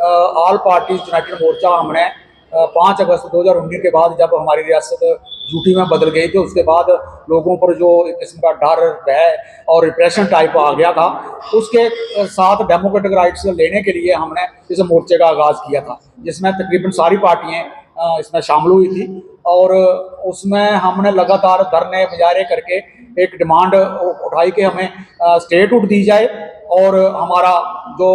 All parties United मोर्चा हमने 5 अगस्त 2019 के बाद जब हमारी रियासत यूटी में बदल गई थी, उसके बाद लोगों पर जो एक किस्म का डर, भय और रिप्रेशन टाइप आ गया था, उसके साथ डेमोक्रेटिक राइट्स लेने के लिए हमने इस मोर्चे का आगाज़ किया था, जिसमें तकरीबन सारी पार्टियां इसमें शामिल हुई थी। और उसमें हमने लगातार धरने मुजाहरे करके एक डिमांड उठाई कि हमें स्टेटहुड दी जाए और हमारा जो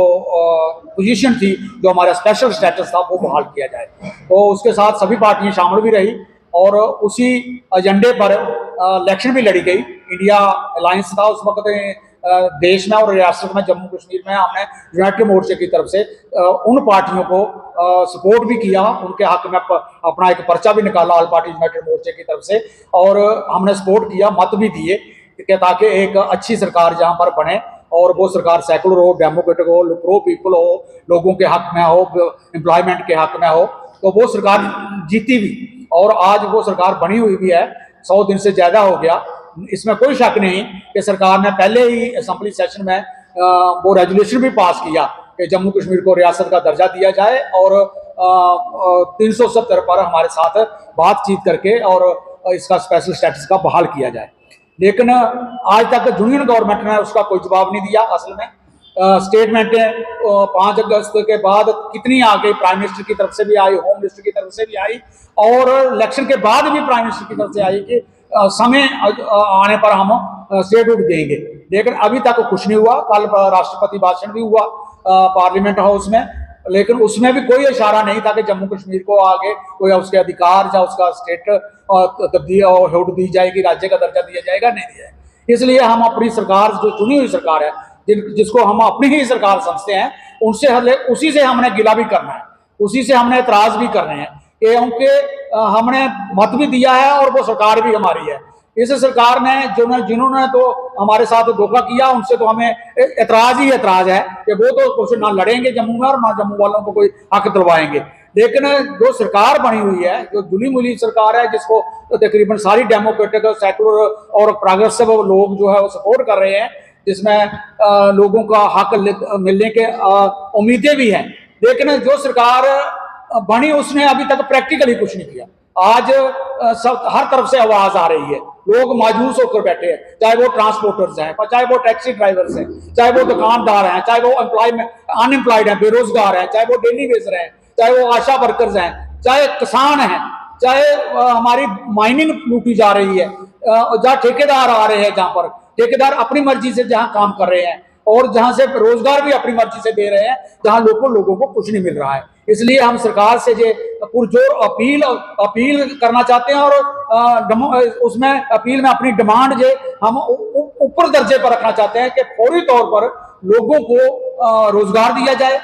पोजीशन थी, जो हमारा स्पेशल स्टेटस था, वो बहाल किया जाए। तो उसके साथ सभी पार्टियां शामिल भी रही और उसी एजेंडे पर इलेक्शन भी लड़ी गई। इंडिया अलायंस था उस वक्त देश में और रियासत में, जम्मू कश्मीर में हमने यूनाइटेड मोर्चे की तरफ से उन पार्टियों को सपोर्ट भी किया, उनके हक में अपना एक पर्चा भी निकाला ऑल पार्टी यूनाइटेड मोर्चे की तरफ से, और हमने सपोर्ट किया, मत भी दिए कि ताकि एक अच्छी सरकार जहां पर बने और वो सरकार सेकुलर हो, डेमोक्रेटिक हो, प्रो पीपल हो, लोगों के हक में हो, एम्प्लॉयमेंट के हक में हो। तो वो सरकार जीती भी और आज वो सरकार बनी हुई भी है, 100 दिन से ज़्यादा हो गया। इसमें कोई शक नहीं कि सरकार ने पहले ही असेंबली सेशन में वो रेजोल्यूशन भी पास किया कि जम्मू कश्मीर को रियासत का दर्जा दिया जाए और 370 पर हमारे साथ बातचीत करके और इसका स्पेशल स्टेटस का बहाल किया जाए। लेकिन आज तक यूनियन गवर्नमेंट ने उसका कोई जवाब नहीं दिया। असल में स्टेटमेंटें 5 अगस्त के बाद कितनी आ गई, प्राइम मिनिस्टर की तरफ से भी आई, होम मिनिस्टर की तरफ से भी आई और इलेक्शन के बाद भी प्राइम मिनिस्टर की तरफ से आई कि समय आने पर हम स्टेटहुड देंगे, लेकिन अभी तक कुछ नहीं हुआ। कल राष्ट्रपति भाषण भी हुआ पार्लियामेंट हाउस में, लेकिन उसमें भी कोई इशारा नहीं था कि जम्मू कश्मीर को आगे कोई उसके अधिकार या उसका स्टेट तब्दील और हुड दी जाएगी, राज्य का दर्जा दिया जाएगा, नहीं दिया जाएगा। इसलिए हम अपनी सरकार, जो चुनी हुई सरकार है, जिसको हम अपनी ही सरकार समझते हैं, उसी से हमने गिला भी करना है, उसी से हमने एतराज भी करने हैं कि उनके हमने मत भी दिया है और वो सरकार भी हमारी है। इस सरकार ने जिन्होंने तो हमारे साथ धोखा किया, उनसे तो हमें एतराज ही एतराज है कि वो तो कुछ ना लड़ेंगे जम्मू में और ना जम्मू वालों को कोई हक दिलवाएंगे। लेकिन जो सरकार बनी हुई है, जो जुली मुली सरकार है, जिसको तकरीबन सारी डेमोक्रेटिक, सेकुलर और प्रोग्रेसिव लोग जो है वो सपोर्ट कर रहे हैं, जिसमें लोगों का हक मिलने के उम्मीदें भी हैं, लेकिन जो सरकार बनी उसने अभी तक प्रैक्टिकली कुछ नहीं किया। आज सब हर तरफ से आवाज आ रही है, लोग मायूस होकर बैठे हैं, चाहे वो ट्रांसपोर्टर्स हैं, चाहे वो टैक्सी ड्राइवर्स हैं, चाहे वो दुकानदार हैं, चाहे वो अनएम्प्लॉयड हैं, बेरोजगार हैं, चाहे वो डेली वेजर हैं, चाहे वो आशा वर्कर्स हैं, चाहे किसान हैं, चाहे हमारी माइनिंग लूटी जा रही है, जहाँ ठेकेदार आ रहे हैं, जहाँ पर ठेकेदार अपनी मर्जी से जहाँ काम कर रहे हैं और जहाँ से रोजगार भी अपनी मर्जी से दे रहे हैं, जहाँ लोगों को कुछ नहीं मिल रहा है। इसलिए हम सरकार से जो पुरजोर अपील करना चाहते हैं और उसमें अपील में अपनी डिमांड जो हम ऊपर दर्जे पर रखना चाहते हैं कि फौरी तौर पर लोगों को रोजगार दिया जाए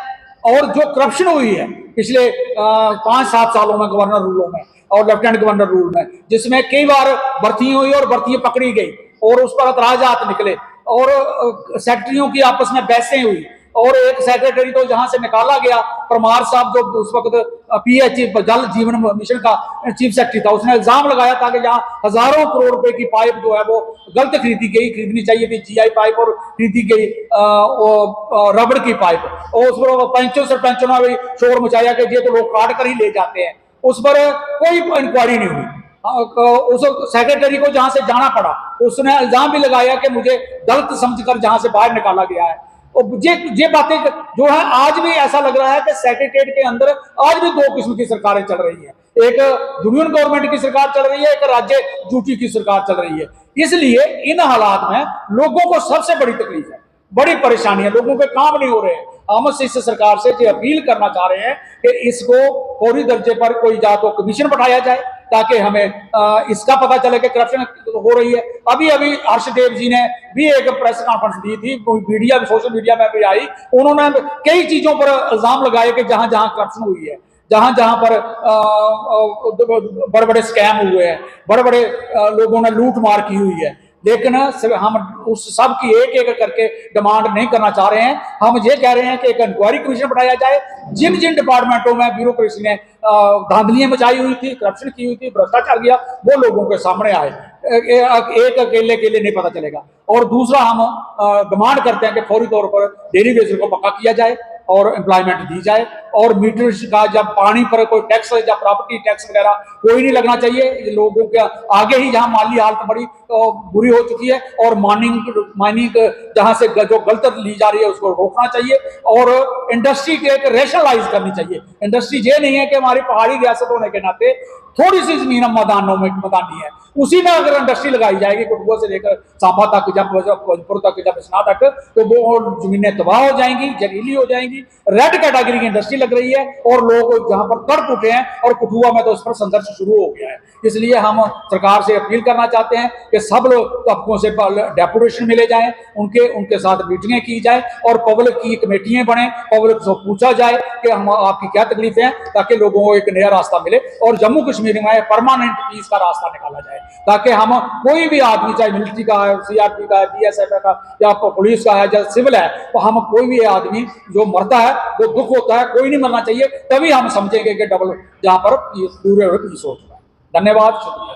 और जो करप्शन हुई है पिछले 5-7 सालों में गवर्नर रूलों में और लेफ्टिनेंट गवर्नर रूल में, जिसमें कई बार भर्ती हुई और भर्ती पकड़ी गई और उस पर एतराजात निकले और सेक्रेटरियों की आपस में बहसें हुई और एक सेक्रेटरी तो जहां से निकाला गया, परमार साहब जो उस वक्त पीएचई जल जीवन मिशन का चीफ सेक्रेटरी था, उसने इल्जाम लगाया था कि जहां हजारों करोड़ रुपए की पाइप जो है वो गलत खरीदनी चाहिए थी, जीआई पाइप, और खरीदी गई रबड़ की पाइप, और उस पर पंचों सरपंचों ने भी शोर मचाया कि ये तो लोग काट कर ही ले जाते हैं। उस पर कोई इंक्वायरी नहीं हुई। उस सेक्रेटरी को जहां से जाना पड़ा, उसने इल्जाम भी लगाया कि मुझे गलत समझकर जहां से बाहर निकाला गया है। और ये बातें जो है, आज भी ऐसा लग रहा है कि सेक्रेटरीट के अंदर आज भी 2 किस्म की सरकारें चल रही है, एक यूनियन गवर्नमेंट की सरकार चल रही है, एक राज्य यूटी की सरकार चल रही है। इसलिए इन हालात में लोगों को सबसे बड़ी तकलीफ है, बड़ी परेशानी है, लोगों के काम नहीं हो रहे हैं। हम इस सरकार से जो अपील करना चाह रहे हैं कि इसको फौरी दर्जे पर कोई या तो कमीशन बैठाया जाए ताकि हमें इसका पता चले कि करप्शन हो रही है। अभी हर्षदेव जी ने भी एक प्रेस कॉन्फ्रेंस दी थी, मीडिया, सोशल मीडिया में भी आई, उन्होंने कई चीजों पर इल्जाम लगाए कि जहां जहां करप्शन हुई है, जहां जहां पर बड़े बड़े स्कैम हुए हैं, बड़े बड़े लोगों ने लूट मार की हुई है। लेकिन हम उस सब की एक एक करके डिमांड नहीं करना चाह रहे हैं। हम ये कह रहे हैं कि एक इंक्वायरी कमीशन बनाया जाए, जिन जिन डिपार्टमेंटों में ब्यूरोक्रेसी ने धांधलियां मचाई हुई थी, करप्शन की हुई थी, भ्रष्टाचार किया, वो लोगों के सामने आए। एक अकेले के लिए नहीं पता चलेगा। और दूसरा, हम डिमांड करते हैं कि फौरी तौर पर डेली वेजर को पक्का किया जाए और एम्प्लॉयमेंट दी जाए। और मीटर का जब पानी पर कोई टैक्स या प्रॉपर्टी टैक्स वगैरह कोई नहीं लगना चाहिए। लोगों के आगे ही जहां माली हालत बड़ी बुरी हो चुकी है, और माइनिंग जहां से जो गलत ली जा रही है उसको रोकना चाहिए, और इंडस्ट्री के एक रेशनलाइज करनी चाहिए। इंडस्ट्री ये नहीं है कि हमारी पहाड़ी रियासत होने के नाते थोड़ी सी जमीन मैदानी है, उसी में अगर इंडस्ट्री लगाई जाएगी कठुआ से लेकर सांबा तक, जब भोजपुर तक, जब इसना तक, तो वो जमीनें तबाह हो जाएंगी, जहरीली हो जाएंगी। रेड कैटेगरी की इंडस्ट्री लग रही है और लोग जहां पर तड़प उठे हैं, और कठुआ में तो उस पर संघर्ष शुरू हो गया है। इसलिए हम सरकार से अपील करना चाहते हैं कि सब लोग तबकों से डेपुटेशन मिले जाएं, उनके साथ मीटिंगें की जाए, और पब्लिक की कमेटियां बने, पब्लिक से पूछा जाए कि हम आपकी क्या तकलीफें हैं, ताकि लोगों को एक नया रास्ता मिले और जम्मू कश्मीर में परमानेंट पीस का रास्ता निकाला जाए, ताकि हम कोई भी आदमी, चाहे मिलिट्री का है, सीआरपी का है, बीएसएफ का या पुलिस का है या सिविल है, तो हम कोई भी आदमी जो मरता है वो दुख होता है, कोई नहीं मरना चाहिए। तभी हम समझेंगे कि डबल जहां पर पूरे पीस हो चुका है। धन्यवाद, शुक्रिया।